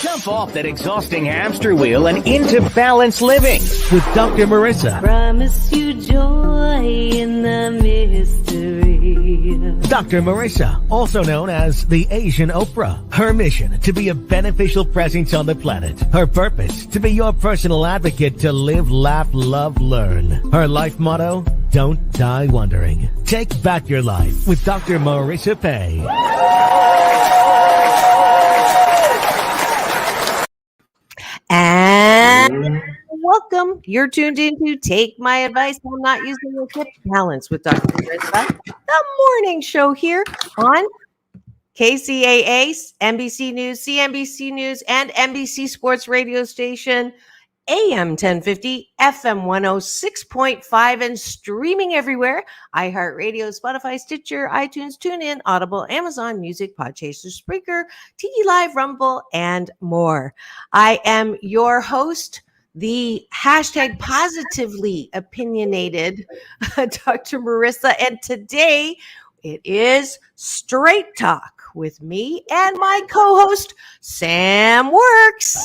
Jump off that exhausting hamster wheel and into balanced living with Dr. Marissa. Promise you joy in the mystery. Dr. Marissa, also known as the Asian Oprah. Her mission, to be a beneficial presence on the planet. Her purpose, to be your personal advocate to live, laugh, love, learn. Her life motto, don't die wondering. Take back your life with Dr. Marissa Pei. And welcome. You're tuned into Take My Advice. I'm not using the hip balance with Dr. Marissa. The morning show here on KCAA, NBC News, CNBC News, and NBC Sports Radio Station, AM 1050, FM 106.5, and streaming everywhere. iHeartRadio, Spotify, Stitcher, iTunes, TuneIn, Audible, Amazon Music, Podchaser, Spreaker, TV Live, Rumble, and more. I am your host, the hashtag positively opinionated Dr. Marissa, and today it is Straight Talk with me and my co-host, Sam Works.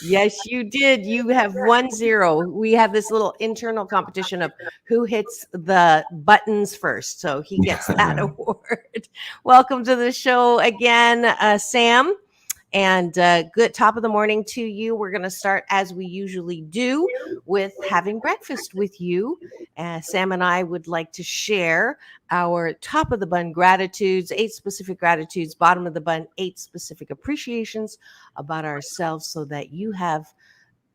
Yes, you did. You have 1-0. We have this little internal competition of who hits the buttons first. So he gets that award. Welcome to the show again, Sam. And good top of the morning to you. We're going to start, as we usually do, with having breakfast with you. Sam and I would like to share our top of the bun gratitudes, 8 specific gratitudes, bottom of the bun, 8 specific appreciations about ourselves so that you have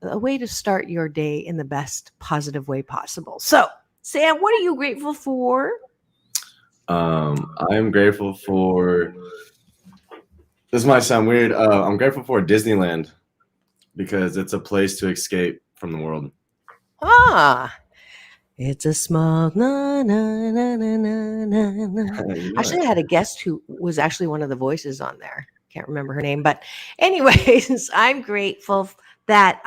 a way to start your day in the best positive way possible. So, Sam, what are you grateful for? I'm grateful for... This might sound weird. I'm grateful for Disneyland because it's a place to escape from the world. It's a small na na na na na na. Actually, I had a guest who was actually one of the voices on there. Can't remember her name, but anyways, I'm grateful that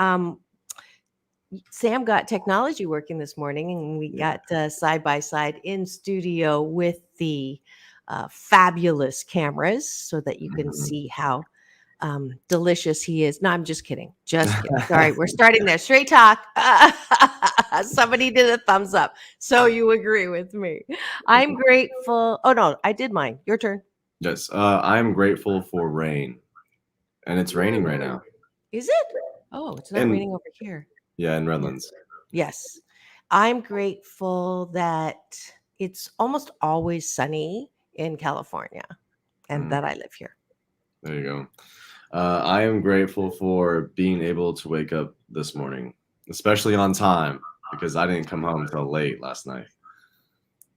Sam got technology working this morning, and we got side by side in studio with the fabulous cameras so that you can see how delicious he is. No, I'm just kidding. Just kidding. Sorry, we're starting there. Straight talk. Somebody did a thumbs up. So you agree with me. I'm grateful. Oh, no, I did mine. Your turn. Yes, I'm grateful for rain. And it's raining right now. Is it? Oh, it's not raining over here. Yeah, in Redlands. Yes. I'm grateful that it's almost always sunny in California and that I live here. There you go. I am grateful for being able to wake up this morning, especially on time, because I didn't come home until late last night.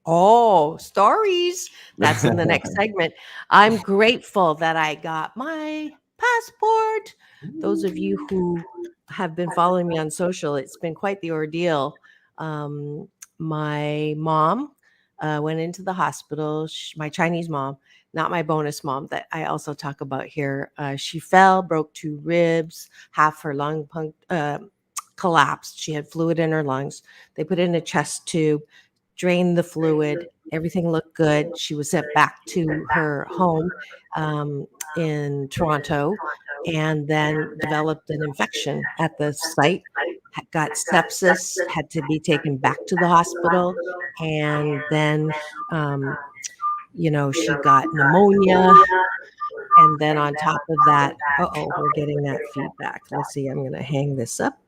Oh, stories. That's in the next segment. I'm grateful that I got my passport. Those of you who have been following me on social, it's been quite the ordeal. My mom went into the hospital. My Chinese mom, not my bonus mom that I also talk about here. She fell, broke 2 ribs, half her lung collapsed. She had fluid in her lungs. They put in a chest tube, drained the fluid. Everything looked good. She was sent back to her home in Toronto and then developed an infection at the site. Got sepsis, had to be taken back to the hospital, and then, she got pneumonia, and then on top of that, we're getting that feedback. Let's see, I'm going to hang this up,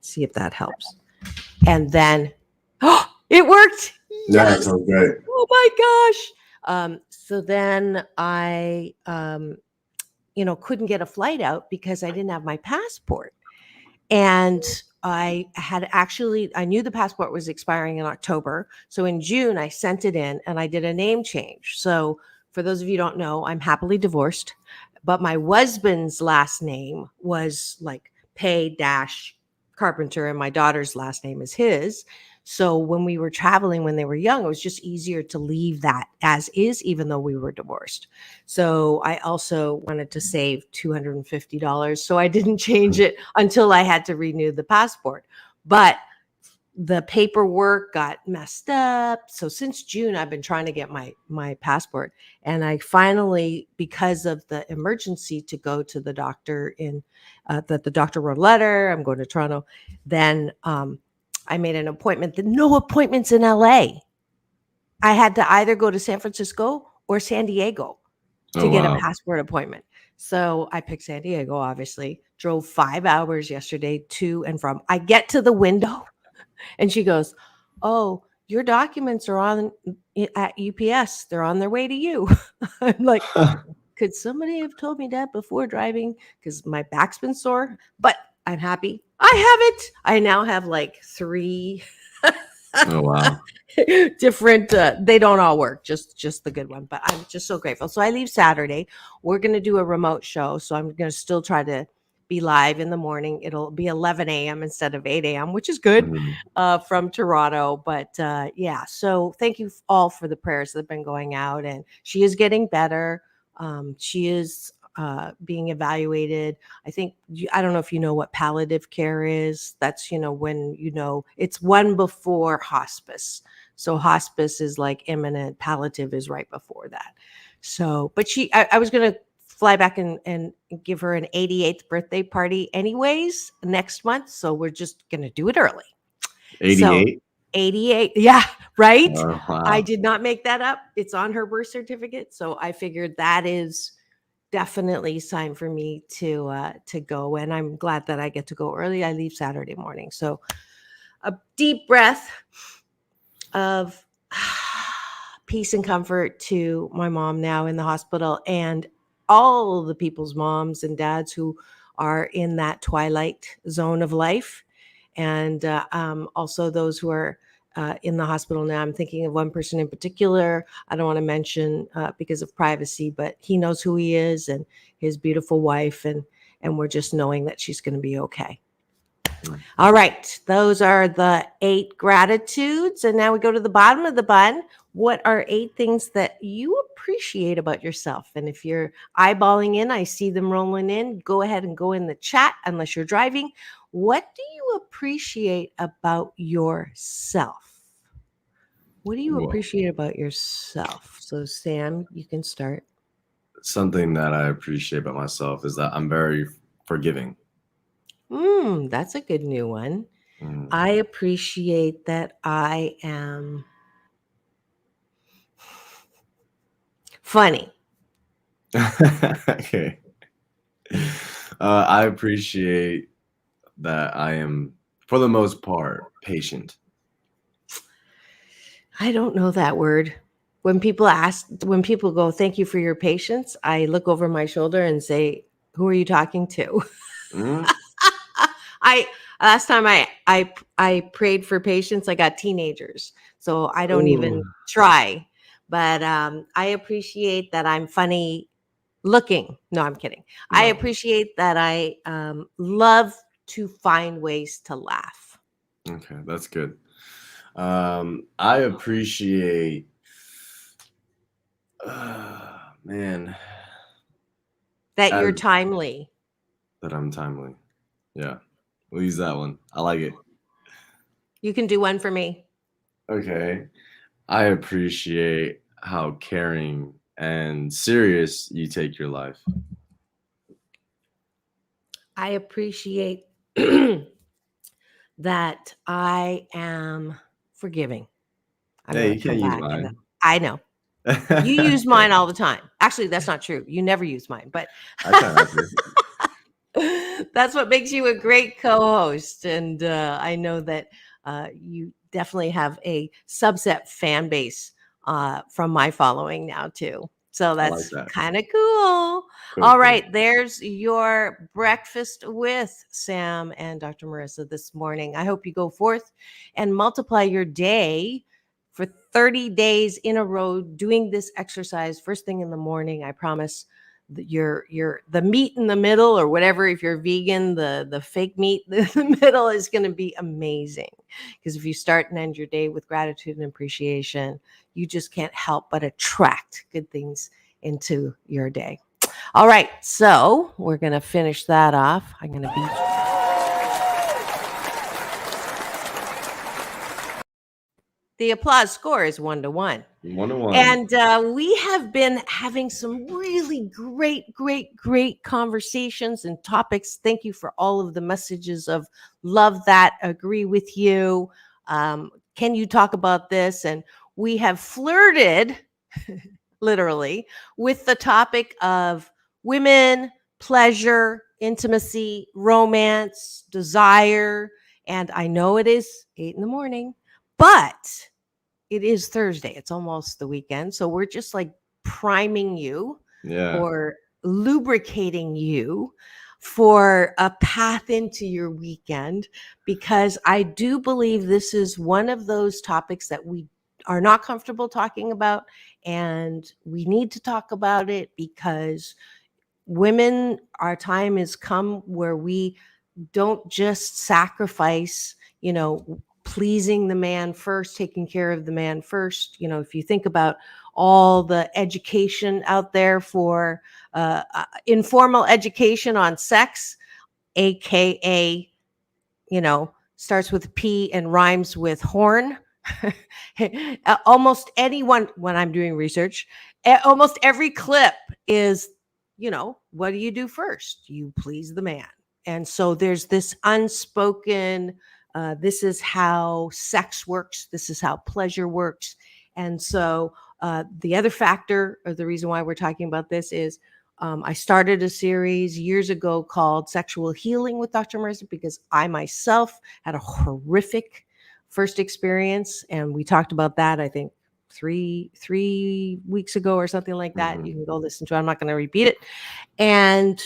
see if that helps. And then, it worked! Yeah, that sounds great. Oh my gosh! So then I, couldn't get a flight out because I didn't have my passport. And I knew the passport was expiring in October. So in June, I sent it in and I did a name change. So for those of you who don't know, I'm happily divorced, but my husband's last name was like Pei-Carpenter and my daughter's last name is his. So when we were traveling when they were young, it was just easier to leave that as is, even though we were divorced. So I also wanted to save $250. So I didn't change it until I had to renew the passport. But the paperwork got messed up. So since June, I've been trying to get my passport, and I finally, because of the emergency to go to the doctor that the doctor wrote a letter, I'm going to Toronto. Then I made an appointment. No appointments in LA. I had to either go to San Francisco or San Diego to get a passport appointment. So I picked San Diego, obviously. Drove 5 hours yesterday to and from. I get to the window. And she goes, "Oh, your documents are on at UPS. They're on their way to you." I'm like, could somebody have told me that before driving? Because my back's been sore, but I'm happy. I have it. I now have like 3 Oh, wow. different. They don't all work, just the good one. But I'm just so grateful. So I leave Saturday. We're going to do a remote show. So I'm going to still try to be live in the morning. It'll be 11 a.m. instead of 8 a.m., which is good from Toronto. But yeah, so thank you all for the prayers that have been going out. And she is getting better. She is being evaluated. I think, I don't know if you know what palliative care is. That's, when, it's one before hospice. So hospice is like imminent. Palliative is right before that. So, but I was going to fly back and give her an 88th birthday party anyways next month. So we're just going to do it early. 88? So, 88. Yeah, right. Oh, wow. I did not make that up. It's on her birth certificate. So I figured that is definitely sign for me to go. And I'm glad that I get to go early. I leave Saturday morning. So a deep breath of peace and comfort to my mom now in the hospital, and all the people's moms and dads who are in that twilight zone of life. And also those who are in the hospital now. I'm thinking of one person in particular. I don't want to mention because of privacy, but he knows who he is and his beautiful wife. And we're just knowing that she's going to be okay. All right. Those are the 8 gratitudes. And now we go to the bottom of the bun. What are 8 things that you appreciate about yourself? And if you're eyeballing in, I see them rolling in. Go ahead and go in the chat unless you're driving. What do you appreciate about yourself? What do you appreciate about yourself? So, Sam, you can start. Something that I appreciate about myself is that I'm very forgiving. That's a good new one. I appreciate that I am funny. Okay. I appreciate that I am, for the most part, patient. I don't know that word. When people go, "Thank you for your patience," I look over my shoulder and say, "Who are you talking to?" Last time I prayed for patience, I got teenagers. So I don't even try. But I appreciate that I'm funny looking. No, I'm kidding. No. I appreciate that I love to find ways to laugh. Okay, that's good. I appreciate, man, that you're timely. That I'm timely. Yeah, we'll use that one. I like it. You can do one for me. Okay. I appreciate how caring and serious you take your life. I appreciate that I am forgiving. Hey, you can't use mine. I know. You use mine all the time. Actually, that's not true. You never use mine, but I try not to. That's what makes you a great co-host. And I know that you definitely have a subset fan base from my following now too. So that's kind of cool. All right. There's your breakfast with Sam and Dr. Marissa this morning. I hope you go forth and multiply your day for 30 days in a row doing this exercise first thing in the morning. I promise that the meat in the middle, or whatever, if you're vegan, the fake meat in the middle is going to be amazing. Because if you start and end your day with gratitude and appreciation, you just can't help but attract good things into your day. All right, so we're going to finish that off. I'm going to beat The applause score is 1-1. 1-1. And we have been having some really great conversations and topics. Thank you for all of the messages of love that agree with you. Can you talk about this? And we have flirted, literally, with the topic of women, pleasure, intimacy, romance, desire. And I know it is 8 a.m, but it is Thursday. It's almost the weekend. So we're just like priming you or lubricating you for a path into your weekend, because I do believe this is one of those topics that we are not comfortable talking about. And we need to talk about it because women, our time has come where we don't just sacrifice, pleasing the man first, taking care of the man first. If you think about all the education out there for informal education on sex, aka, starts with P and rhymes with horn. Almost anyone, when I'm doing research, almost every clip is, what do you do first? You please the man. And so there's this unspoken, this is how sex works. This is how pleasure works. And so the other factor, or the reason why we're talking about this, is I started a series years ago called Sexual Healing with Dr. Marissa, because I myself had a horrific first experience. And we talked about that, I think, three weeks ago or something like that. Mhm. You can go listen to it. I'm not going to repeat it. And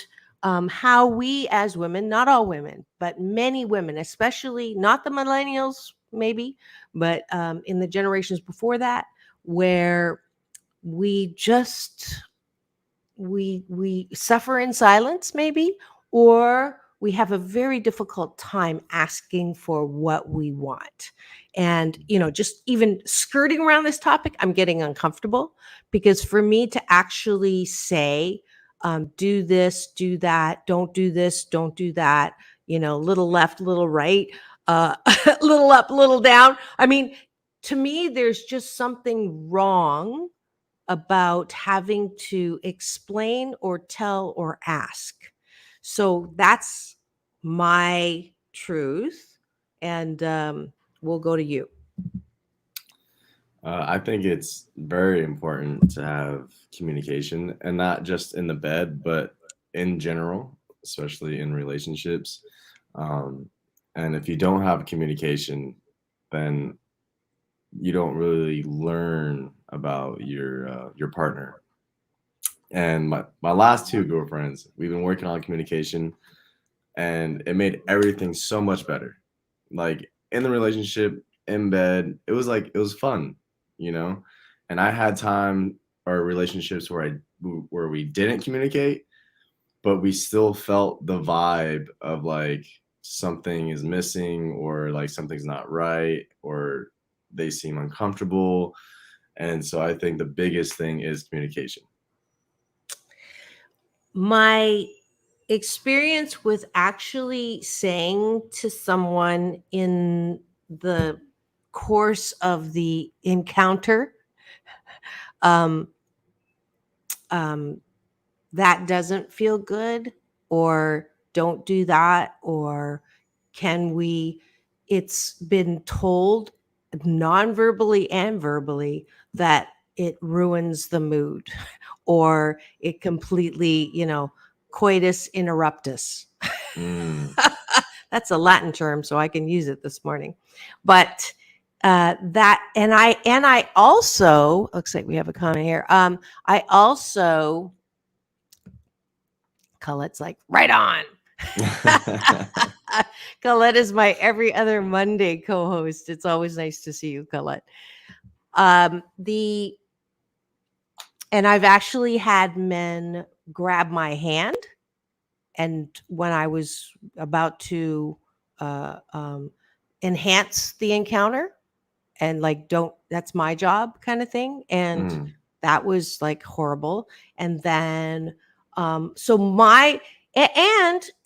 how we as women, not all women, but many women, especially not the millennials, maybe, but in the generations before that, where we just we suffer in silence, maybe, or we have a very difficult time asking for what we want. And just even skirting around this topic, I'm getting uncomfortable, because for me to actually say, do this, do that, don't do this, don't do that, little left, little right, little up, little down, I mean, to me there's just something wrong about having to explain or tell or ask. So that's my truth. And we'll go to you. I think it's very important to have communication, and not just in the bed, but in general, especially in relationships. And if you don't have communication, then you don't really learn about your partner. And my last two girlfriends, we've been working on communication, and it made everything so much better. Like in the relationship, in bed, it was fun, you know. And I had time or relationships where we didn't communicate, but we still felt the vibe of like something is missing, or like something's not right, or they seem uncomfortable. And so I think the biggest thing is communication. My experience with actually saying to someone in the course of the encounter, um, that doesn't feel good, or don't do that, or can we, it's been told non-verbally and verbally that it ruins the mood, or it completely, coitus interruptus. That's a Latin term, so I can use it this morning. But that, and I also, looks like we have a comment here. I also, Colette's like, right on. Colette is my every other Monday co-host. It's always nice to see you, Colette. And I've actually had men grab my hand, and when I was about to enhance the encounter, and like, that's my job kind of thing. And that was like horrible. And then, and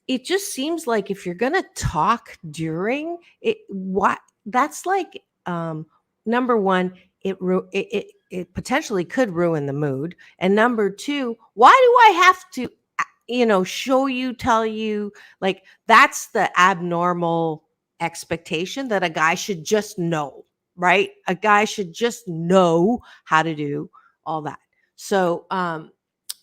it just seems like if you're going to talk during it, that's like, number one, it potentially could ruin the mood. And number two, why do I have to, show you, tell you, like that's the abnormal expectation that a guy should just know, right? A guy should just know how to do all that. So,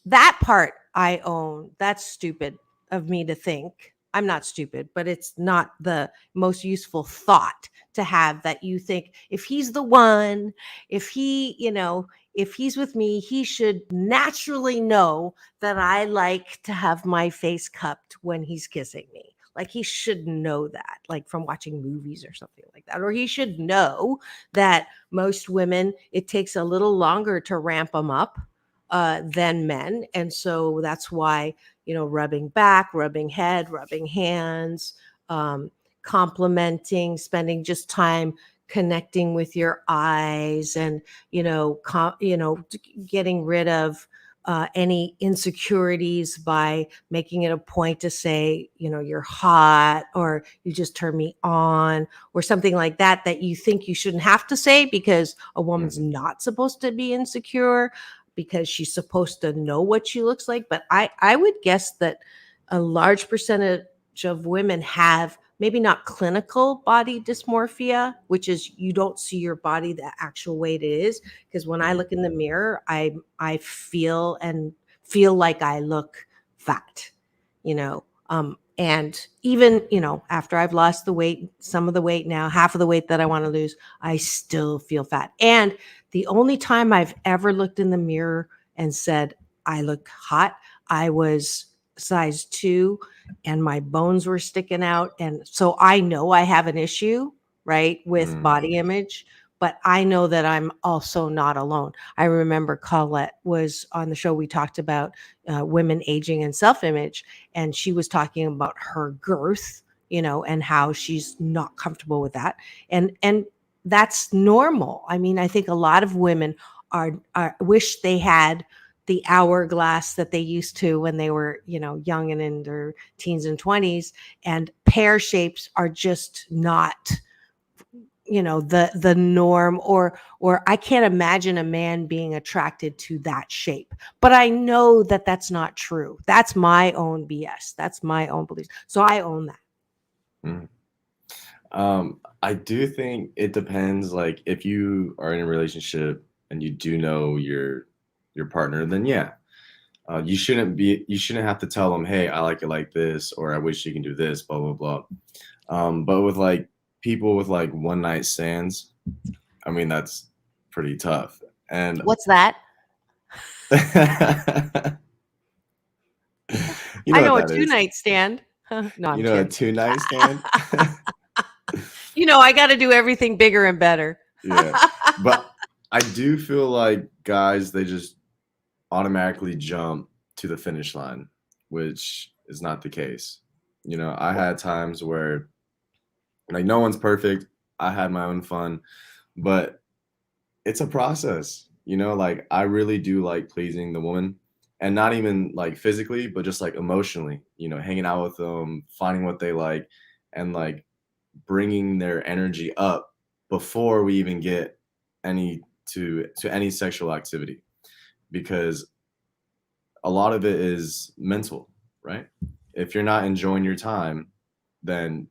that part I own. That's stupid of me to think. I'm not stupid, but it's not the most useful thought to have, that you think if he's the one, if if he's with me, he should naturally know that I like to have my face cupped when he's kissing me. Like he should know that, like from watching movies or something like that. Or he should know that most women, it takes a little longer to ramp them up than men. And so that's why, rubbing back, rubbing head, rubbing hands, complimenting, spending just time connecting with your eyes, and, getting rid of any insecurities by making it a point to say, you're hot, or you just turn me on, or something like that, that you think you shouldn't have to say, because a woman's not supposed to be insecure, because she's supposed to know what she looks like. But I would guess that a large percentage of women have maybe not clinical body dysmorphia, which is you don't see your body the actual way it is. Because when I look in the mirror, I feel like I look fat, and even, after I've lost the weight, some of the weight now, half of the weight that I want to lose, I still feel fat. And the only time I've ever looked in the mirror and said, I look hot, I was size 2 and my bones were sticking out. And so I know I have an issue, right, with body image, but I know that I'm also not alone. I remember Colette was on the show. We talked about women aging and self-image, and she was talking about her girth, and how she's not comfortable with that. And that's normal. I mean, I think a lot of women are wish they had the hourglass that they used to when they were, young and in their teens and 20s, and pear shapes are just not, the norm, or I can't imagine a man being attracted to that shape. But I know that that's not true. That's my own BS. That's my own beliefs. So I own that. I do think it depends. Like if you are in a relationship and you do know your partner, then yeah, you shouldn't have to tell them, hey, I like it like this, or I wish you can do this, blah blah blah. But with like people with like one night stands, I mean that's pretty tough. And what's that? You know I know a what that is. 2-night stand. No, I'm You know, a kidding. 2-night stand. I got to do everything bigger and better. Yeah, but I do feel like guys, they just automatically jump to the finish line, which is not the case. I had times where like no one's perfect. I had my own fun, but it's a process. Like I really do like pleasing the woman, and not even like physically, but just like emotionally, hanging out with them, finding what they like, and like bringing their energy up before we even get to any sexual activity, because a lot of it is mental, right? If you're not enjoying your time, then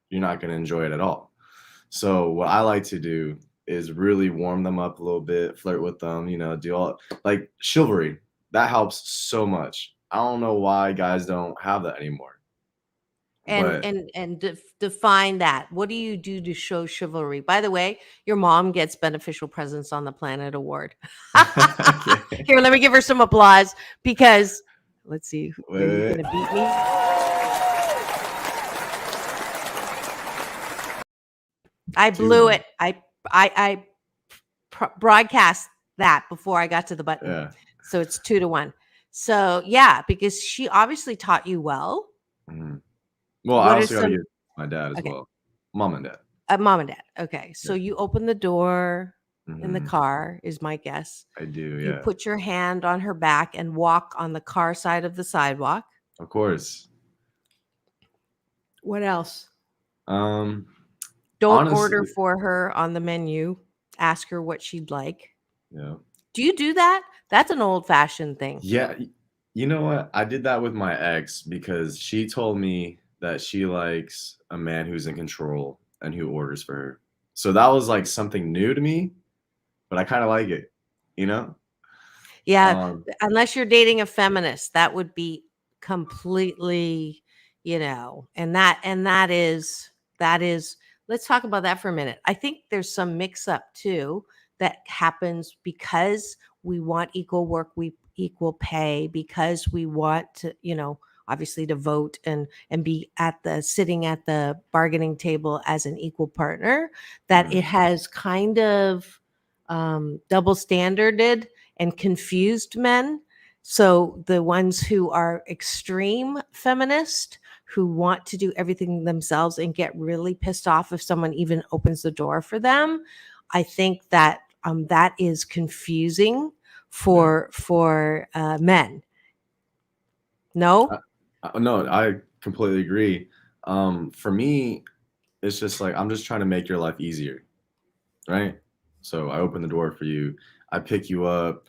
you're not going to enjoy it at all. So what I like to do is really warm them up a little bit, flirt with them, do all like chivalry. That helps so much. I don't know why guys don't have that anymore. And define that. What do you do to show chivalry? By the way, your mom gets Beneficial Presence on the Planet Award. Here, let me give her some applause, because let's see, are you going to beat me? I blew it. I broadcast that before I got to the button. Yeah. So it's 2-1. So yeah, because she obviously taught you well. Mm-hmm. Well, I also got to give my dad as well. Mom and dad. Mom and dad. Okay. So you open the door in the Mm-hmm. car, is my guess. I do, yeah. You put your hand on her back and walk on the car side of the sidewalk. Of course. What else? Don't honestly, order for her on the menu. ask her what she'd like. Yeah. Do you do that? That's an old-fashioned thing. Yeah. You know what? I did that with my ex because she told me that she likes a man who's in control and who orders for her. So that was like something new to me, but I kind of like it, you know? Yeah, Um, unless you're dating a feminist, that would be completely, and that is let's talk about that for a minute. I think there's some mix up too that happens because we want equal work, we equal pay, because we want to, obviously to vote and be sitting at the bargaining table as an equal partner, that it mhm, has kind of double standarded and confused men. So the ones who are extreme feminist, who want to do everything themselves and get really pissed off if someone even opens the door for them, I think that that is confusing yeah. for men. No. No, I completely agree. For me, it's just like I'm just trying to make your life easier, right? So I open the door for you, I pick you up,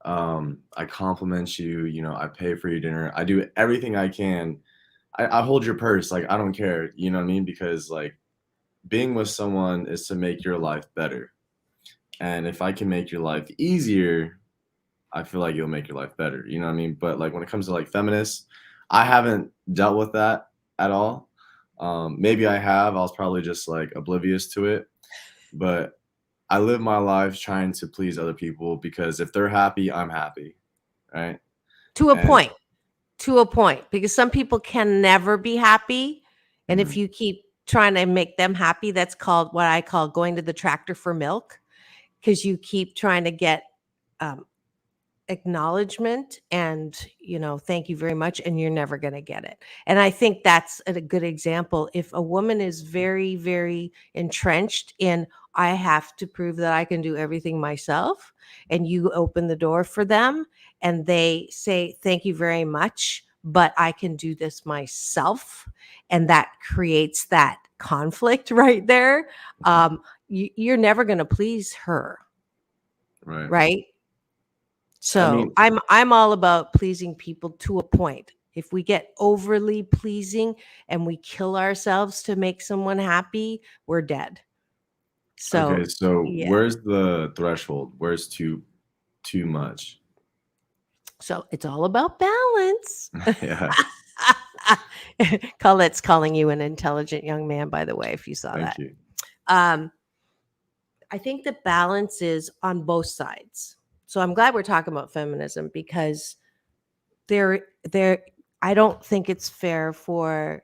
I compliment you, I pay for your dinner, I do everything I can. I hold your purse, like I don't care, you know what I mean? Because like being with someone is to make your life better. And if I can make your life easier, I feel like you'll make your life better. You know what I mean? But like when it comes to like feminists, I haven't dealt with that at all. Maybe I have. I was probably just like oblivious to it. But I live my life trying to please other people because if they're happy, I'm happy. Right. To a And point. To a point, because some people can never be happy. And if mhm, you keep trying to make them happy, that's called what I call going to the tractor for milk, because you keep trying to get um, acknowledgement and thank you very much, and you're never going to get it. And I think that's a good example. If a woman is very, very entrenched in, I have to prove that I can do everything myself, and you open the door for them and they say thank you very much, but I can do this myself, and that creates that conflict right there. mhm, You're never going to please her, right. right? I So mean, I'm all about pleasing people to a point. If we get overly pleasing and we kill ourselves to make someone happy, we're dead. okay, So so yeah. where's the threshold? Where's too much? So it's all about balance. Yeah, Colette's calling you an intelligent young man, by the way, if you saw thank that. you. Um, I think the balance is on both sides. So I'm glad we're talking about feminism, because there I don't think it's fair for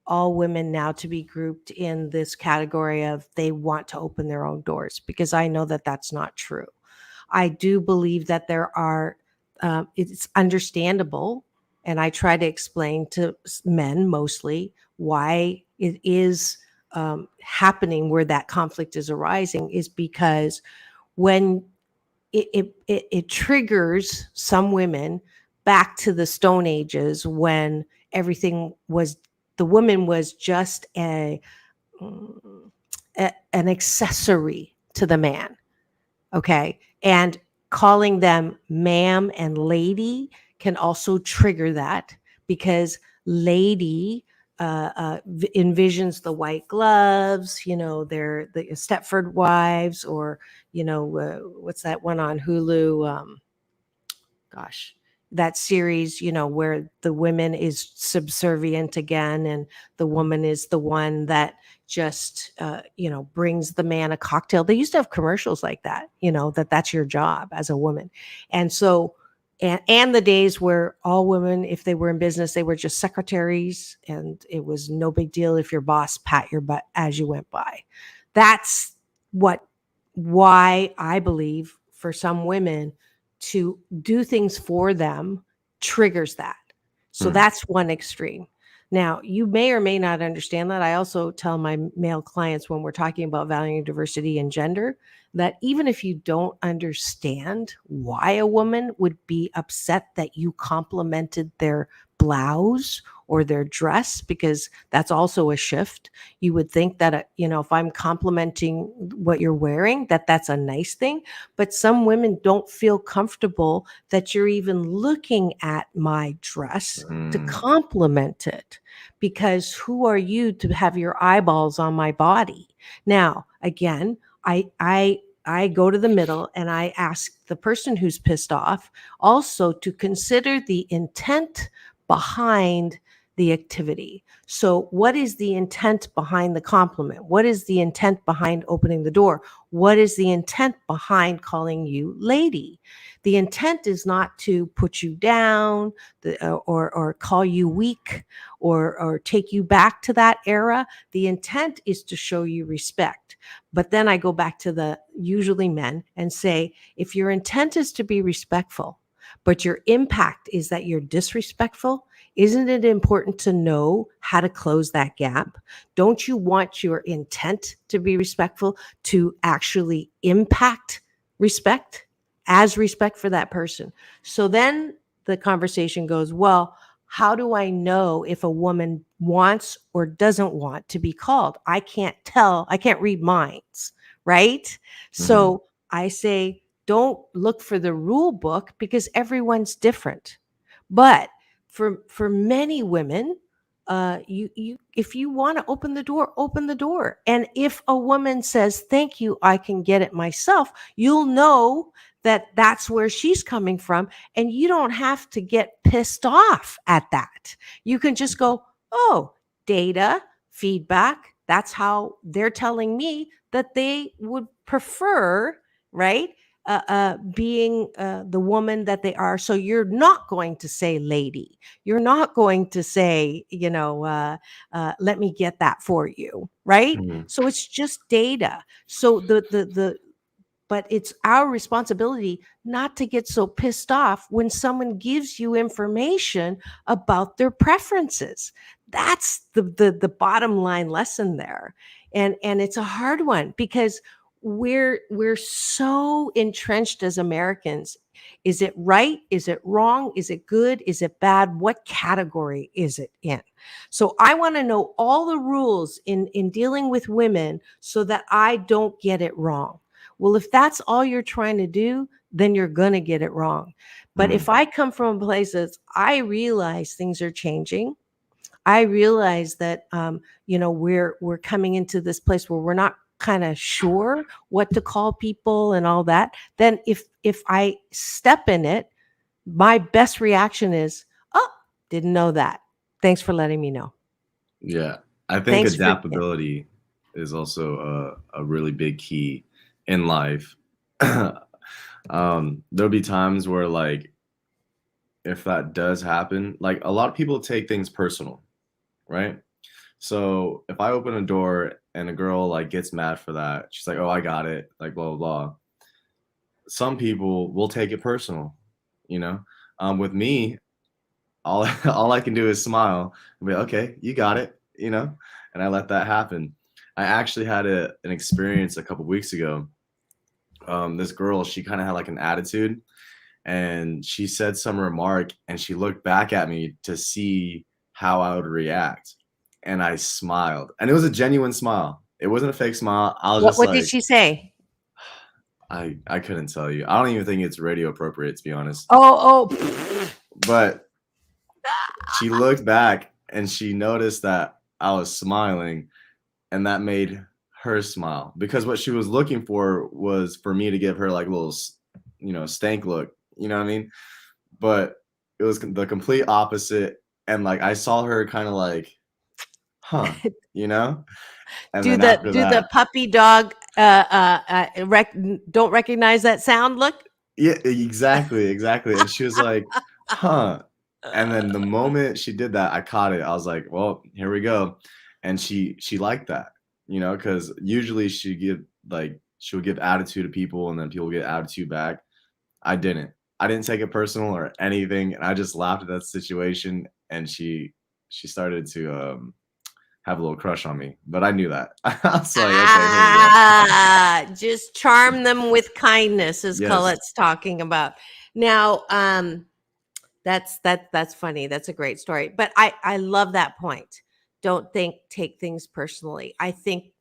all women now to be grouped in this category of they want to open their own doors, because I know that that's not true. I do believe that there are, it's understandable. And I try to explain to men mostly why it is happening, where that conflict is arising, is because when it triggers some women back to the Stone Ages, when everything was, the woman was just mm, an accessory to the man. Okay. And calling them ma'am and lady can also trigger that, because lady envisions the white gloves, they're the Stepford Wives, or, what's that one on Hulu? Gosh, that series, where the women is subservient again, and the woman is the one that just, brings the man a cocktail. They used to have commercials like that, that's your job as a woman. And so, and the days where all women, if they were in business, they were just secretaries, and it was no big deal if your boss pat your butt as you went by. That's what, why I believe for some women to do things for them triggers that. So Hmm. that's one extreme. Now, you may or may not understand that. I also tell my male clients, when we're talking about valuing diversity and gender, that even if you don't understand why a woman would be upset that you complimented their blouse or their dress, because that's also a shift. You would think that, if I'm complimenting what you're wearing, that's a nice thing. But some women don't feel comfortable that you're even looking at my dress to Mm. compliment it, because who are you to have your eyeballs on my body? Now, again, I go to the middle and I ask the person who's pissed off also to consider the intent behind the activity. So, what is the intent behind the compliment? What is the intent behind opening the door? What is the intent behind calling you lady? The intent is not to put you down, or call you weak, or take you back to that era. The intent is to show you respect. But then I go back to the usually men and say, if your intent is to be respectful, but your impact is that you're disrespectful, isn't it important to know how to close that gap? Don't you want your intent to be respectful to actually impact respect as respect for that person? So then the conversation goes, well, how do I know if a woman wants or doesn't want to be called? I can't tell. I can't read minds, right? Mhm. So I say, don't look for the rule book, because everyone's different. But for many women, you if you want to open the door, open the door. And if a woman says, "Thank you, I can get it myself," you'll know that that's where she's coming from, and you don't have to get pissed off at that. You can just go, "Oh, data, feedback. That's how they're telling me that they would prefer," right? Being the woman that they are. So you're not going to say lady. You're not going to say, let me get that for you, right? Mhm. So it's just data. So but it's our responsibility not to get so pissed off when someone gives you information about their preferences. That's the bottom line lesson there. And it's a hard one, because we're so entrenched as Americans. Is it right? Is it wrong? Is it good? Is it bad? What category is it in? So I want to know all the rules in dealing with women so that I don't get it wrong. Well, if that's all you're trying to do, then you're going to get it wrong. But if Mhm. I come from places, I realize things are changing. I realize that, we're coming into this place where we're not kind of sure what to call people and all that. Then if I step in it, my best reaction is, "Oh, didn't know that. Thanks for letting me know. Yeah, I think Thanks for." adaptability is also a really big key in life. There'll be times where, like, if that does happen, like, a lot of people take things personal, right? So if I open a door and a girl like gets mad for that, she's like, "Oh, I got it," like blah blah blah. Some people will take it personal, you know. With me, all all I can do is smile and be, "Okay, you got it," and I let that happen. I actually had an experience a couple weeks ago. This girl, she kind of had like an attitude, and she said some remark, and she looked back at me to see how I would react, and I smiled, and it was a genuine smile. It wasn't a fake smile. I was just What did like, she say? I couldn't tell you. I don't even think it's radio appropriate, to be honest. Oh, oh. But she looked back and she noticed that I was smiling, and that made her smile, because what she was looking for was for me to give her like a little, stank look. You know what I mean? But it was the complete opposite. And like I saw her kind of like, huh, you know? And Do then the after do the that, puppy dog don't recognize that sound look? yeah, exactly, exactly. And she was like, huh. And then the moment she did that, I caught it. I was like, well, here we go. And she liked that, because usually she would give attitude to people and then people get attitude back. I didn't. I didn't take it personal or anything. And I just laughed at that situation. And she started to have a little crush on me. But I knew that. I was like, okay, here we go. Just charm them with kindness, as Yes. Colette's talking about. Now, That's funny. That's a great story. But I love that point. Don't take things personally. I think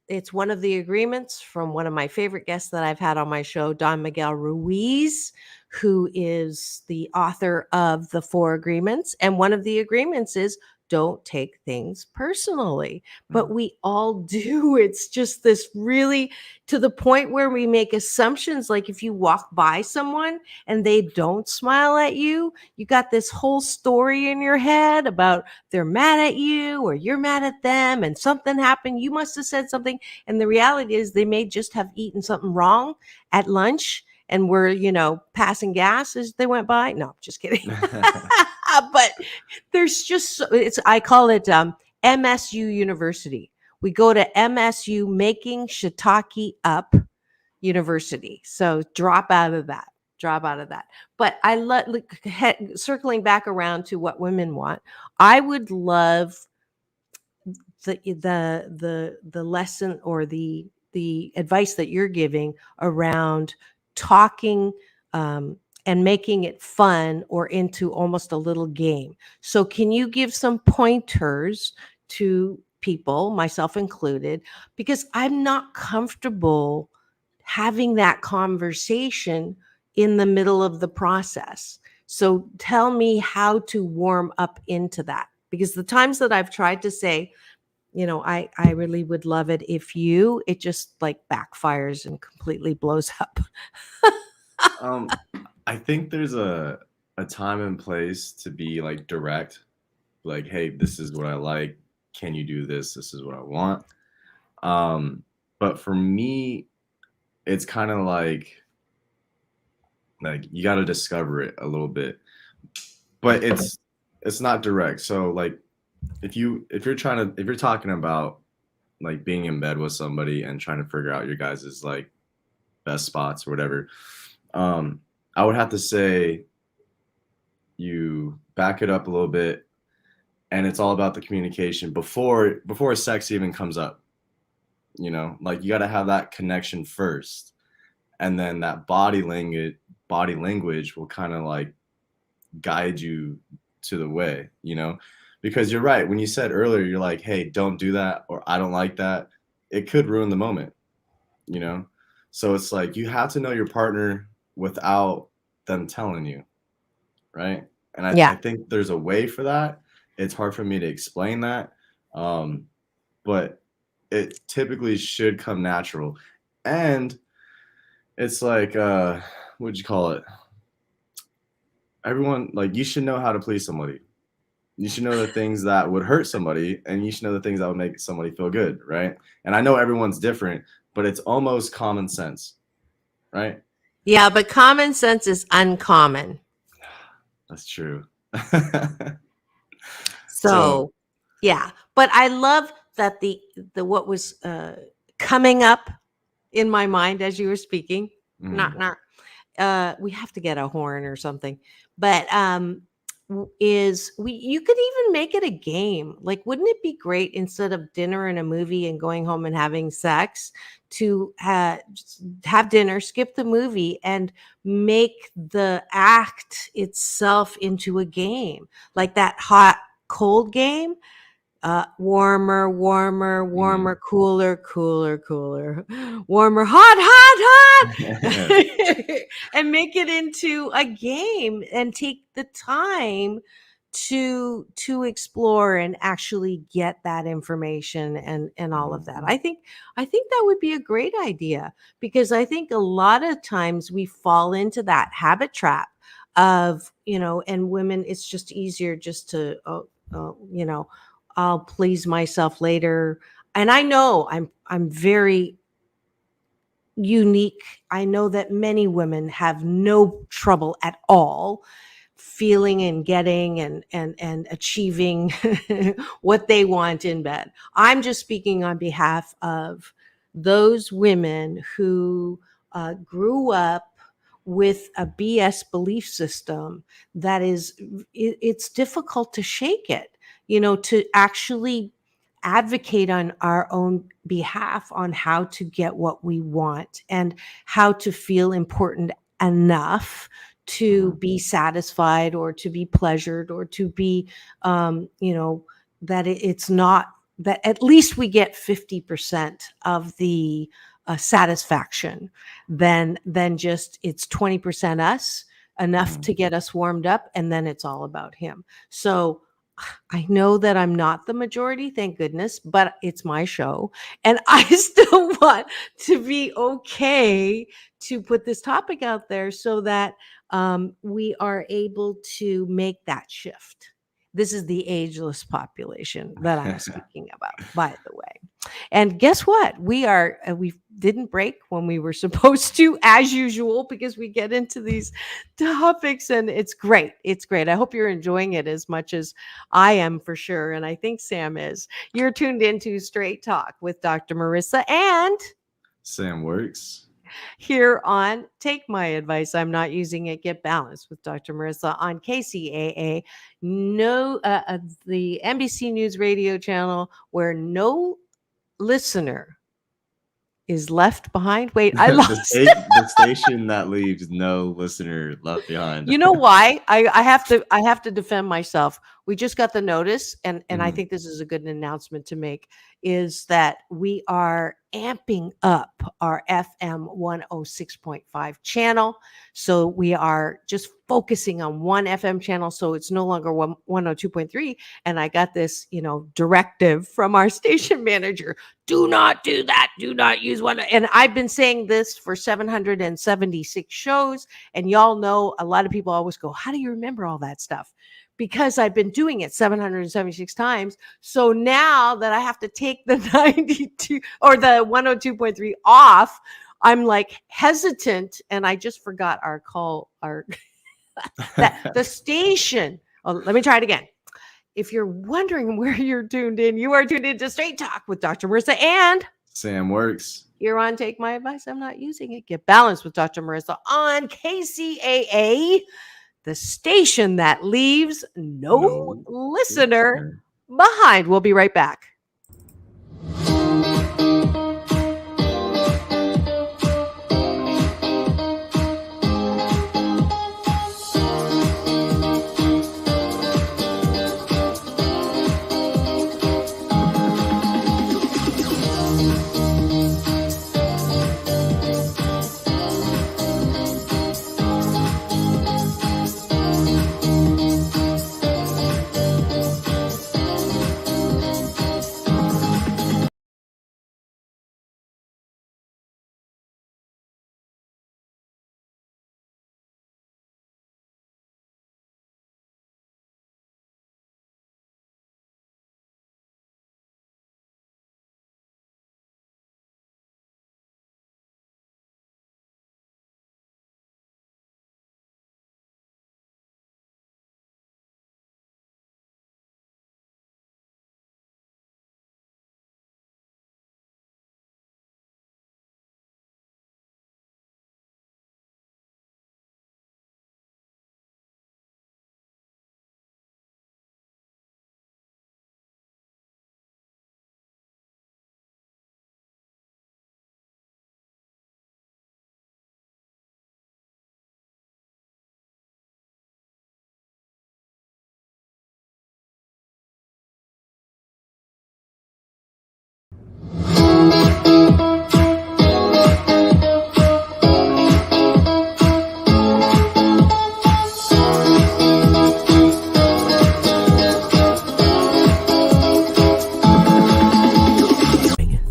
it's one of the agreements from one of my favorite guests that I've had on my show, Don Miguel Ruiz, who is the author of The Four Agreements. And one of the agreements is don't take things personally. But Mm. we all do. It's just this really to the point where we make assumptions. Like if you walk by someone and they don't smile at you, you got this whole story in your head about they're mad at you or you're mad at them and something happened. You must have said something. And the reality is they may just have eaten something wrong at lunch and were, passing gas as they went by. No, just kidding. But there's just, I call it MSU University. We go to MSU, making shiitake up university. So drop out of that. Drop out of that. But I love circling back around to what women want. I would love the lesson or the advice that you're giving around talking and making it fun or into almost a little game. So can you give some pointers to people, myself included, because I'm not comfortable having that conversation in the middle of the process. So tell me how to warm up into that, because the times that I've tried to say, I really would love it if it just like backfires and completely blows up. um, I think there's a time and place to be like direct, like, hey, this is what I like. Can you do this? This is what I want. But for me, it's kind of like you got to discover it a little bit, but it's not direct. So like if you're talking about like being in bed with somebody and trying to figure out your guys' like best spots or whatever, I would have to say you back it up a little bit, and it's all about the communication before sex even comes up. Like you got to have that connection first, and then that body language will kind of like guide you to the way, because you're right. When you said earlier, you're like, hey, don't do that, or I don't like that, it could ruin the moment, you know? So it's like you have to know your partner without them telling you, right? And I Yeah. think there's a way for that. It's hard for me to explain that, but it typically should come natural. And it's like, what'd you call it? Everyone, like, you should know how to please somebody. You should know the things that would hurt somebody, and you should know the things that would make somebody feel good, right? And I know everyone's different, but it's almost common sense, right? Yeah, but common sense is uncommon. That's true. So, So, yeah. But I love that the what was coming up in my mind as you were speaking. Not we have to get a horn or something. But you could even make it a game. Like, wouldn't it be great instead of dinner and a movie and going home and having sex to have dinner, skip the movie, and make the act itself into a game, like that hot cold game. Warmer, cooler, warmer, hot, and make it into a game and take the time to explore and actually get that information and all of that. I think that would be a great idea, because I think a lot of times we fall into that habit trap of, and women, it's just easier just to, I'll please myself later. And I know I'm very unique. I know that many women have no trouble at all feeling and getting and achieving what they want in bed. I'm just speaking on behalf of those women who grew up with a BS belief system that it's difficult to shake it, to actually advocate on our own behalf on how to get what we want and how to feel important enough to be satisfied or to be pleasured or to be, that it's not that at least we get 50% of the satisfaction than just it's 20% us, enough to get us warmed up, and then it's all about him. So I know that I'm not the majority, thank goodness, but it's my show. And I still want to be okay to put this topic out there so that we are able to make that shift. This is the ageless population that I'm speaking about, by the way. And guess what? We didn't break when we were supposed to, as usual, because we get into these topics and it's great. It's great. I hope you're enjoying it as much as I am, for sure. And I think Sam is. You're tuned into Straight Talk with Dr. Marissa and Sam Works. Here on Take My Advice, I'm Not Using It, Get Balanced with Dr. Marissa on KCAA, the NBC News radio channel where no listener is left behind. Wait, I lost the station that leaves no listener left behind. You know why? I have to defend myself. We just got the notice, and I think this is a good announcement to make, is that we are amping up our FM 106.5 channel. So we are just focusing on one FM channel. So it's no longer 102.3. And I got this, directive from our station manager. Do not do that. Do not use one. And I've been saying this for 776 shows. And y'all know a lot of people always go, how do you remember all that stuff? Because I've been doing it 776 times. So now that I have to take the 92 or the 102.3 off, I'm like hesitant. And I just forgot the station. Oh, let me try it again. If you're wondering where you're tuned in, you are tuned in to Straight Talk with Dr. Marissa and Sam Works. You're on Take My Advice. I'm Not Using It. Get Balanced with Dr. Marissa on KCAA, the station that leaves no listener behind. We'll be right back.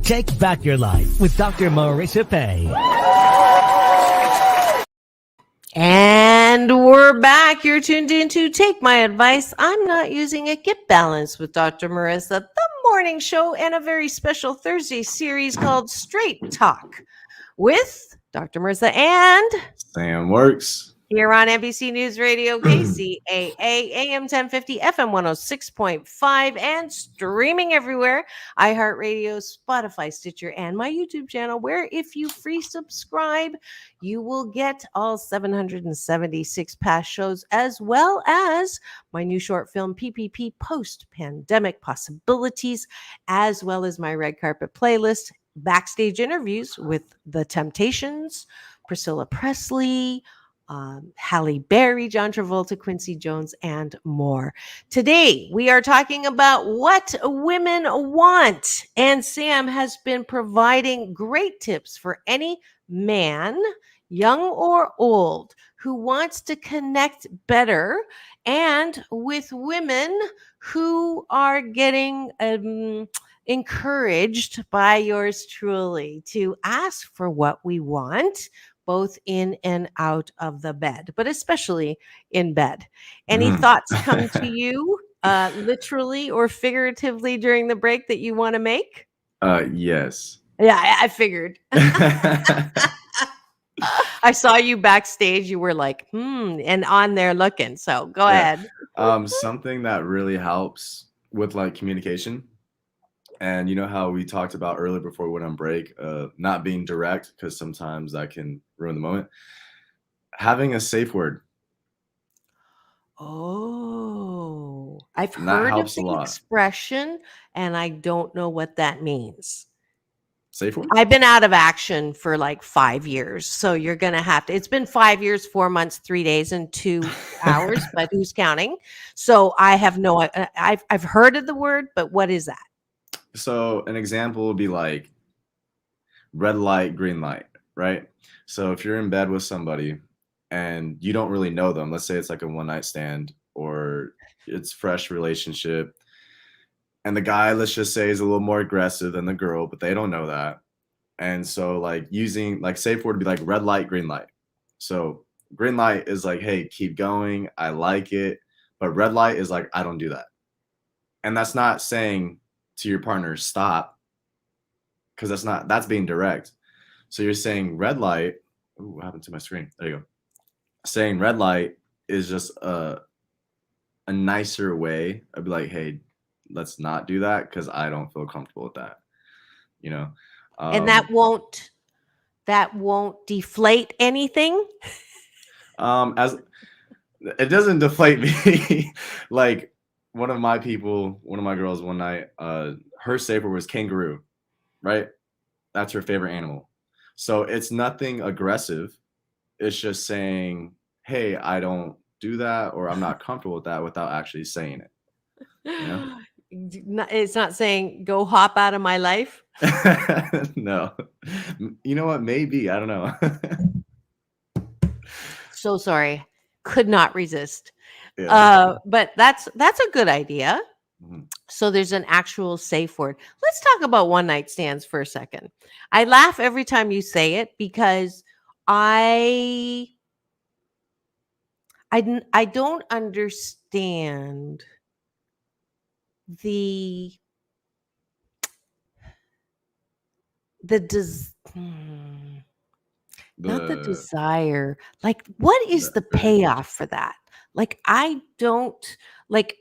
Take back your life with Dr. Marissa Pay. And we're back. You're tuned in to Take My Advice. I'm Not Using It. Get Balanced with Dr. Marissa, the morning show, and a very special Thursday series called Straight Talk with Dr. Marissa and Sam Works. Here on NBC News Radio, KCAA, AM 1050, FM 106.5, and streaming everywhere. iHeartRadio, Spotify, Stitcher, and my YouTube channel, where if you free subscribe, you will get all 776 past shows, as well as my new short film, PPP, Post-Pandemic Possibilities, as well as my red carpet playlist, backstage interviews with The Temptations, Priscilla Presley, Halle Berry, John Travolta, Quincy Jones, and more. Today, we are talking about what women want. And Sam has been providing great tips for any man, young or old, who wants to connect better and with women who are getting encouraged by yours truly to ask for what we want, both in and out of the bed, but especially in bed. Any thoughts come to you, literally or figuratively, during the break that you want to make? Yes. Yeah, I figured. I saw you backstage. You were like, and on there looking. So go ahead. Something that really helps with like communication. And you know how we talked about earlier before we went on break, not being direct, because sometimes that can ruin the moment. Having a safe word. Oh, I've And that heard of helps a the lot. expression, and I don't know what that means. Safe word? I've been out of action for like 5 years. So you're going to have to, it's been 5 years, 4 months, 3 days, and 2 hours, but who's counting? So I have I've heard of the word, but what is that? So an example would be like red light, green light, right? So if you're in bed with somebody and you don't really know them, let's say it's like a one night stand or it's fresh relationship, and the guy, let's just say, is a little more aggressive than the girl, but they don't know that. And so like using like safe word would be like red light, green light. So green light is like, hey, keep going, I like it. But red light is like, I don't do that. And that's not saying to your partner, stop, because that's being direct. So you're saying red light. Ooh, what happened to my screen? There you go. Saying red light is just a nicer way. I'd be like, hey, let's not do that because I don't feel comfortable with that. You know? And that won't deflate anything. As it doesn't deflate me. Like one of my girls one night, her safe word was kangaroo, right? That's her favorite animal. So it's nothing aggressive. It's just saying, hey, I don't do that, or I'm not comfortable with that without actually saying it. You know? It's not saying go hop out of my life. No. You know what? Maybe. I don't know. So sorry. Could not resist. Yeah. But that's a good idea. Mhm. So there's an actual safe word. Let's talk about one night stands for a second. I laugh every time you say it because I don't understand the not the The desire. Like, what is the urge. payoff for that? Like, I don't like.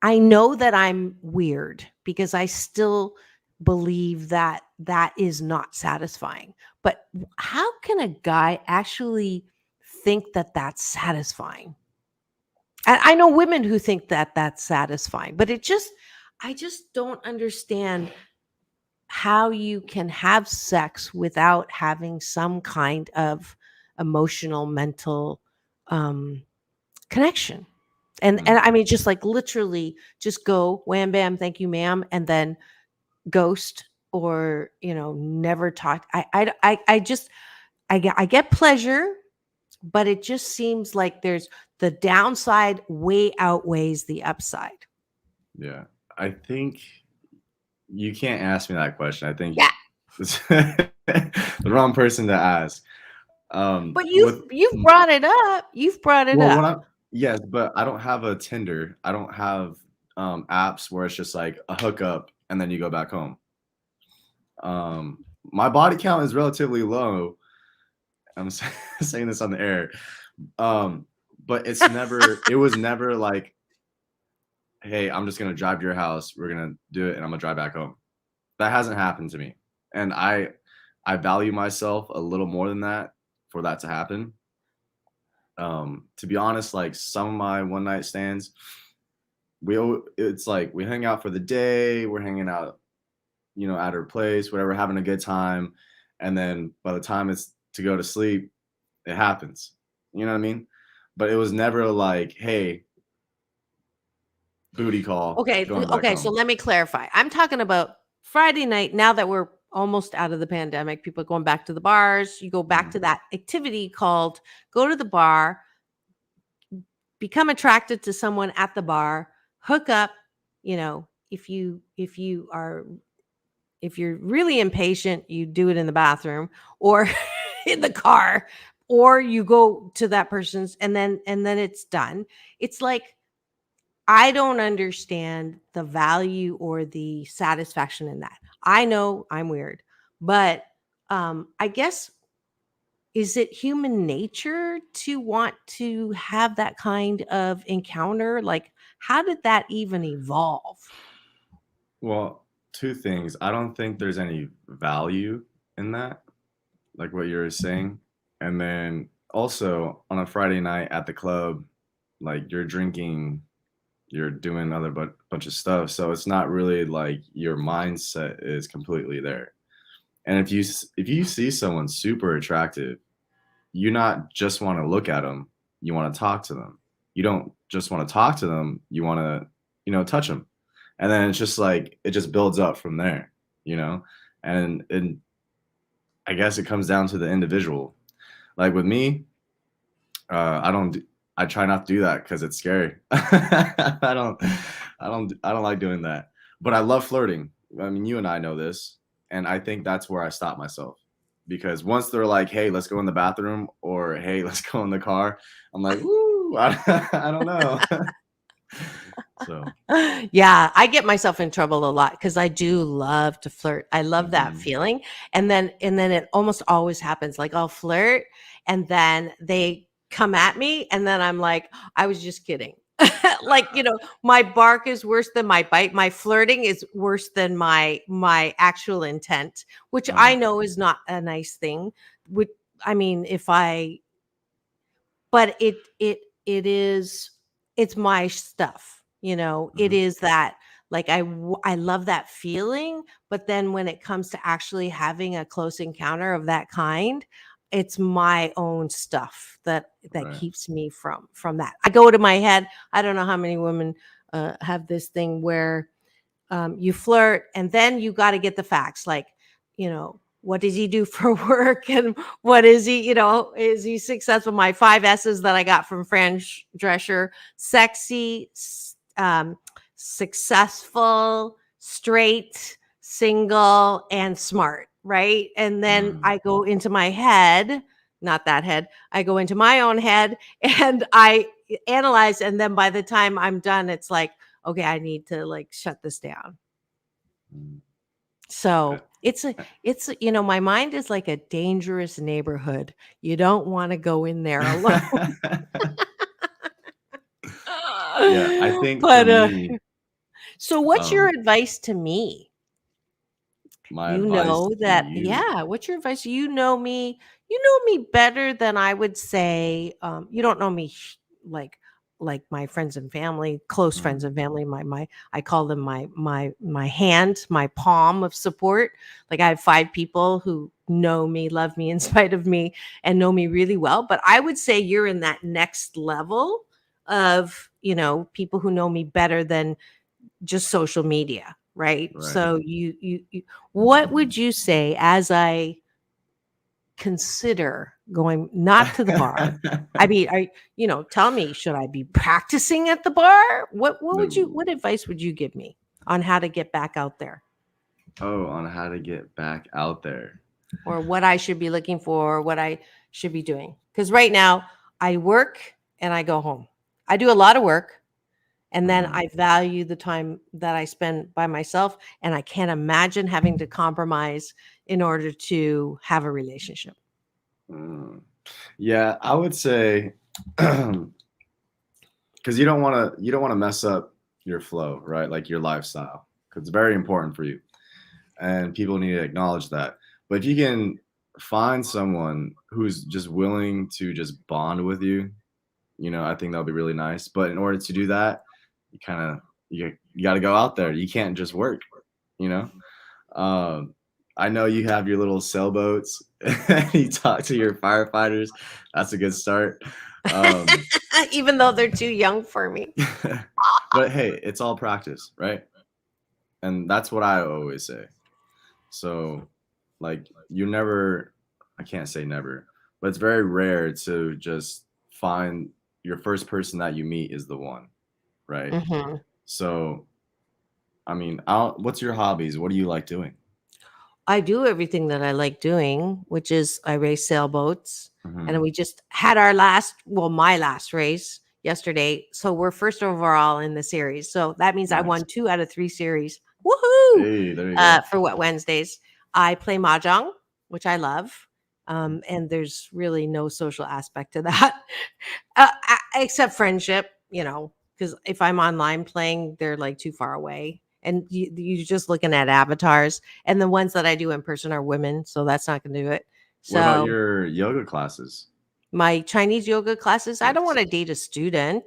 I know that I'm weird because I still believe that that is not satisfying. But how can a guy actually think that that's satisfying? And I know women who think that that's satisfying, but I just don't understand how you can have sex without having some kind of emotional, mental connection. And I mean, just like literally just go wham bam, thank you, ma'am, and then ghost or never talk. I get pleasure, but it just seems like there's the downside way outweighs the upside. Yeah. I think you can't ask me that question. I think Yeah. it's the wrong person to ask. But With you've brought it up. You've brought it well, up. what I'm yes, but I don't have a Tinder. I don't have apps where it's just like a hookup and then you go back home. My body count is relatively low. I'm saying this on the air. But it was never like, hey, I'm just gonna drive to your house, we're gonna do it, and I'm gonna drive back home. That hasn't happened to me. And I value myself a little more than that for that to happen. To be honest, like some of my one night stands, it's like we hang out for the day, we're hanging out, at her place, whatever, having a good time, and then by the time it's to go to sleep, It happens. You know what I mean? But it was never like, hey, booty call, going back Okay. So home. let me clarify. I'm talking about Friday night. Now that we're almost out of the pandemic, people are going back to the bars. You go back to that activity called go to the bar, become attracted to someone at the bar, hook up. You know, if you're really impatient, you do it in the bathroom or in the car, or you go to that person's and then it's done. It's like I don't understand the value or the satisfaction in that. I know I'm weird, but I guess is it human nature to want to have that kind of encounter? Like, how did that even evolve? Well, two things. I don't think there's any value in that, like what you were saying. And then also on a Friday night at the club, like you're drinking, you're doing other bunch of stuff. So it's not really like your mindset is completely there. And if you see someone super attractive, you not just want to look at them, you want to talk to them. You don't just want to talk to them, you want to, touch them. And then it's just like it just builds up from there, you know? And I guess it comes down to the individual. Like with me, I try not to do that because it's scary. I don't like doing that. But I love flirting. I mean, you and I know this, and I think that's where I stop myself. Because once they're like, "Hey, let's go in the bathroom," or "Hey, let's go in the car," I'm like, "Woo, I don't know." So, Yeah, I get myself in trouble a lot because I do love to flirt. I love that mhm, feeling. And then it almost always happens. Like I'll flirt and then they come at me and then I'm like, I was just kidding. Like, my bark is worse than my bite. My flirting is worse than my actual intent, which I uh, know is not a nice thing. Would I mean if I but it is it's my stuff, it mhm, is that like I love that feeling, but then when it comes to actually having a close encounter of that kind, it's my own stuff that right. keeps me from that. I go to my head. I don't know how many women have this thing where you flirt and then you got to get the facts, like, what does he do for work and what is he, is he successful? My 5 S's that I got from Fran Drescher: sexy, successful, straight, single, and smart, right? And then Mm, I go into my head, not that head, I go into my own head and I analyze, and then by the time I'm done, it's like, okay, I need to like shut this down. mm. So Uh, my mind is like a dangerous neighborhood. You don't want to go in there alone. Yeah, I think for But me, so what's your um, advice to me? my advice to you. Yeah, what's your advice? You know me better than I would say. You don't know me like my friends and family, close friends Mm, and family. My I call them my hand, my palm of support. Like I have 5 people who know me, love me in spite of me, and know me really well. But I would say you're in that next level of, people who know me better than just social media, right? right. So you what would you say as I consider going not to the bar? I mean, tell me, should I be practicing at the bar? No. What advice would you give me on how to get back out there, Oh, on how to get back out there. or what I should be looking for, what I should be doing? Because right now I work and I go home. I do a lot of work. And then Mhm, I value the time that I spend by myself, and I can't imagine having to compromise in order to have a relationship. mm. Yeah, I would say because you don't want to mess up your flow, right? Like your lifestyle, because it's very important for you, and people need to acknowledge that. But if you can find someone who's just willing to just bond with you, I think that'll be really nice. But in order to do that, you kind of you got to go out there. You can't just work, you know. Um, I know you have your little sailboats. You talk to your firefighters. That's a good start. Um, Even though they're too young for me. but hey, it's all practice, right? And that's what I always say. So, like, you never, I can't say never, but it's very rare to just find your first person that you meet is the one, right? Mm-hmm. So, I mean, what's your hobbies? What do you like doing? I do everything that I like doing, which is I race sailboats. And Hmm. we just had my last race yesterday. So we're first overall in the series. So that means I Nice. won 2 out of 3 series. Woohoo! Hey, there you go. For Wet Wednesdays. I play Mahjong, which I love. And there's really no social aspect to that, except friendship, because if I'm online playing, they're like too far away. And you're just looking at avatars. And the ones that I do in person are women. So that's not going to do it. What about So your yoga classes? my Chinese yoga classes, I don't Yes. want to date a student.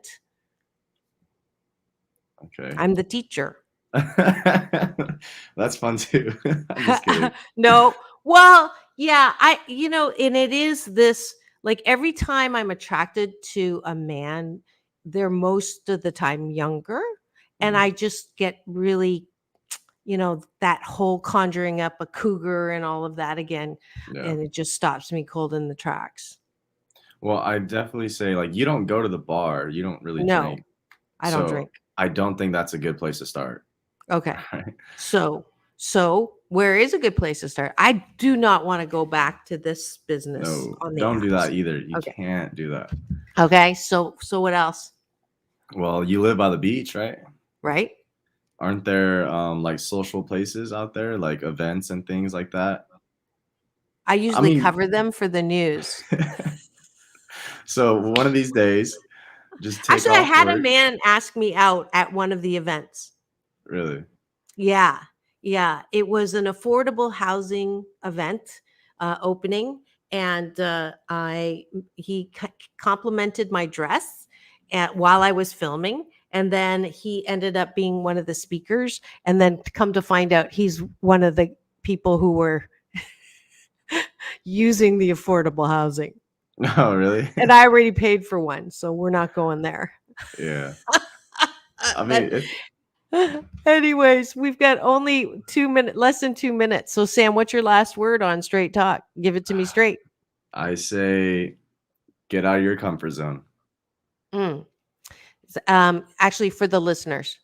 Okay. I'm the teacher. That's fun too. I'm just kidding. No. Well, yeah, and it is this, like, every time I'm attracted to a man, they're most of the time younger. And Mm, I just get really, that whole conjuring up a cougar and all of that again. yeah. And it just stops me cold in the tracks. Well, I definitely say like you don't go to the bar, you don't really No, drink. I don't So drink. I don't think that's a good place to start. Okay. Right? So where is a good place to start? I do not want to go back to this business No, on the don't do apps. that either. You Okay. can't do that. Okay. So what else? Well, you live by the beach, right? Right? Aren't there like social places out there, like events and things like that? I I usually mean, cover them for the news. so one of these days, just take Actually, I off had a work. man ask me out at one of the events. Really? Yeah. Yeah. It was an affordable housing event opening. And he complimented my dress while I was filming. And then he ended up being one of the speakers. And then to come to find out, he's one of the people who were using the affordable housing. No, really? And I already paid for one. So we're not going there. Yeah. I That mean, it's Anyways, we've got only 2 minutes, less than 2 minutes. So, Sam, what's your last word on straight talk? Give it to me straight. I say get out of your comfort zone. Mm. Actually, for the listeners,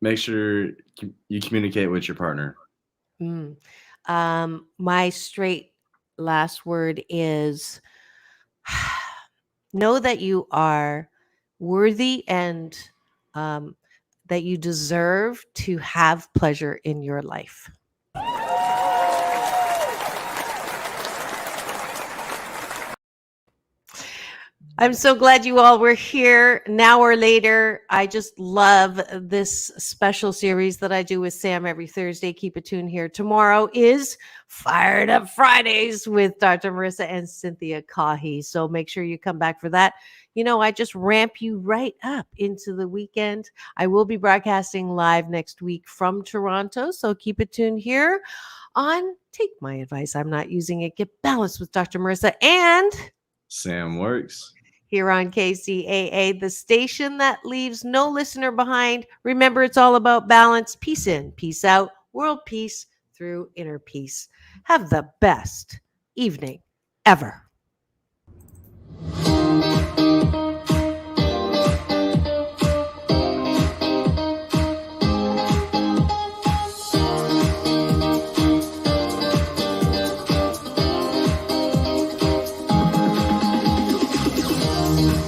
Make sure you communicate with your partner. mm. My straight last word is know that you are worthy and um, that you deserve to have pleasure in your life. I'm so glad you all were here an hour later. I just love this special series that I do with Sam every Thursday. Keep it tuned here. Tomorrow is Fired Up Fridays with Dr. Marissa and Cynthia Kahi. So make sure you come back for that. I just ramp you right up into the weekend. I will be broadcasting live next week from Toronto. So keep it tuned here on Take My Advice. I'm Not Using It. Get Balanced with Dr. Marissa and Sam Works. here on KCAA, the station that leaves no listener behind. Remember, it's all about balance. Peace in, peace out, world peace through inner peace. Have the best evening ever.